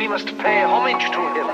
we must pay homage to him.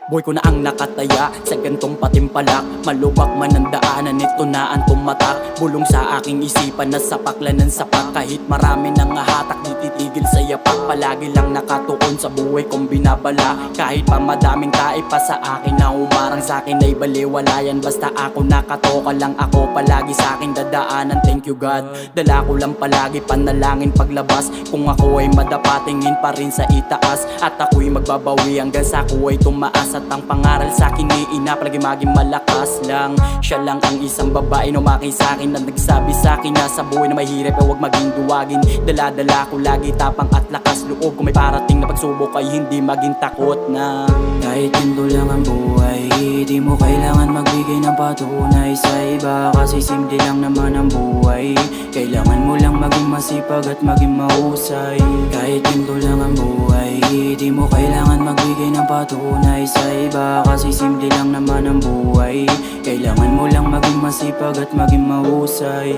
Boy ko na ang nakataya sa gantong patimpalak. Maluwag man ang daanan, ito na ang tumatak. Bulong sa aking isipan na sapaklan ng sapak. Kahit marami nang hahatak, di titigil sa yapak. Palagi lang nakatuon sa buhay kong binabala. Kahit pa madaming tae pa sa akin na umarang sa akin ay baliwala yan. Basta ako nakatoka lang ako palagi sa aking dadaanan. Thank you God, dala ko lang palagi panalangin paglabas. Kung ako ay madapa, tingin pa rin sa itaas. At ako'y magbabawi hanggang sa ako ay tumaas. At ang pangaral sa akin ni ina palagi maging malakas lang. Siya lang ang isang babae na umaki sa akin, na nagsabi sa akin na sa buhay na mahirap ay huwag maging duwagin. Dala-dala ko lagi tapang at lakas loob. Kung may parating na pagsubok ay hindi maging takot na. Kahit yun lang ang buhay, di mo kailangan magbigay ng patunay sa iba. Kasi simple lang naman ang buhay. Kailangan mo lang maging masipag at maging mahusay. Kahit yun lang ang buhay, di mo kailangan magbigay ng patunay sa iba. Kasi simple lang naman ang buhay. Kailangan mo lang maging masipag at maging mahusay.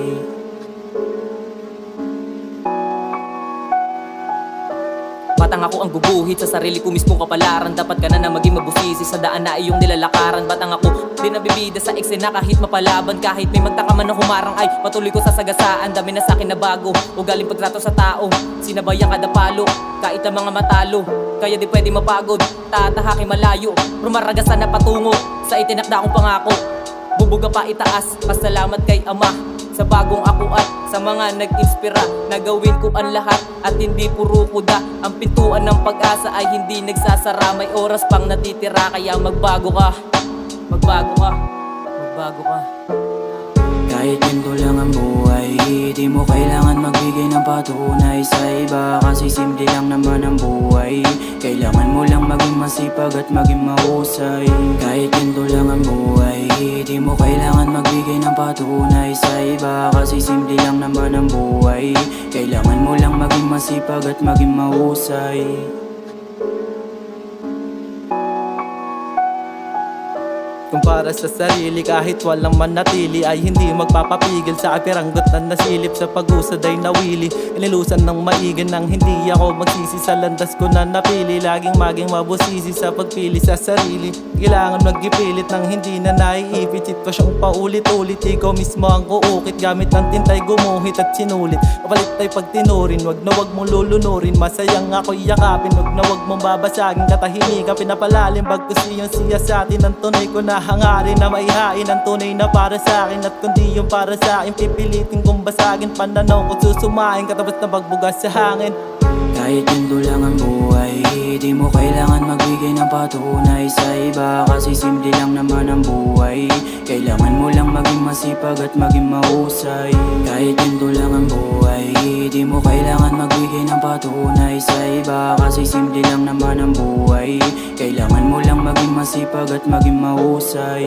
Batang ako ang guguhit sa sarili ko mismo kapalaran. Dapat ka na maging mabusisi sa daan na iyong nilalakaran. Batang ako di nabibida sa eksena kahit mapalaban. Kahit may magtaka man na humarang ay patuloy ko sa sagasaan. Dami na sa'kin na bago, ugaling pagtrato sa tao. Sinabayan kada palo, kahit ang mga matalo. Kaya di pwede mapagod, tatahakin malayo. Rumaragasan na patungo sa itinakda kong pangako. Bubuga pa itaas, pasalamat kay Ama sa bagong ako at sa mga nag-inspira na gawin ko ang lahat at hindi puro kuda. Ang pintuan ng pag-asa ay hindi nagsasara. May oras pang natitira kaya magbago ka. Magbago ka. Magbago ka. Kahit yun lang ang buhay, di mo kailangan magbigay ng patunay sa iba. Kasi simple lang naman ang buhay. Kailangan mo lang maging masipag at maging mahusay. Kahit yun lang ang buhay, di mo kailangan magbigay ng patunay sa iba. Kasi simple lang naman ang buhay. Kailangan mo lang maging masipag at maging mahusay. Kung para sa sarili kahit walang manatili ay hindi magpapapigil sa apiranggot na nasilip sa pag-usad ay nawili. Inilusan ng maigin nang hindi ako magsisi sa landas ko na napili. Laging maging mabusisi sa pagpili sa sarili. Kailangan maggipilit nang hindi na naiipit. Sitwasyong paulit-ulit, ikaw mismo ang uukit. Gamit ng tintay gumuhit at sinulit. Kapalit ay pagtinurin, wag na wag mong lulunurin. Masayang ako'y yakapin, wag na wag mong babasagin. Katahimikan pinapalalim bagkus iyong siya sa atin. Ang tunay ko na hangarin na maihain ang tunay na para sa akin. At kundi yung para sa akin, pipilitin kong basagin. Pananaw ko susumain, katabas na pagbugas sa hangin. Kahit yun lang ang buhay, di mo kailangan magbigay ng patunay sa iba. Kasi simple lang naman ang buhay. Kailangan mo lang maging masipag at maging mahusay. Kahit yun lang ang buhay, di mo kailangan magbigay ng patunay sa iba. Kasi simple lang naman ang buhay. Kailangan mo lang maging masipag at maging mahusay.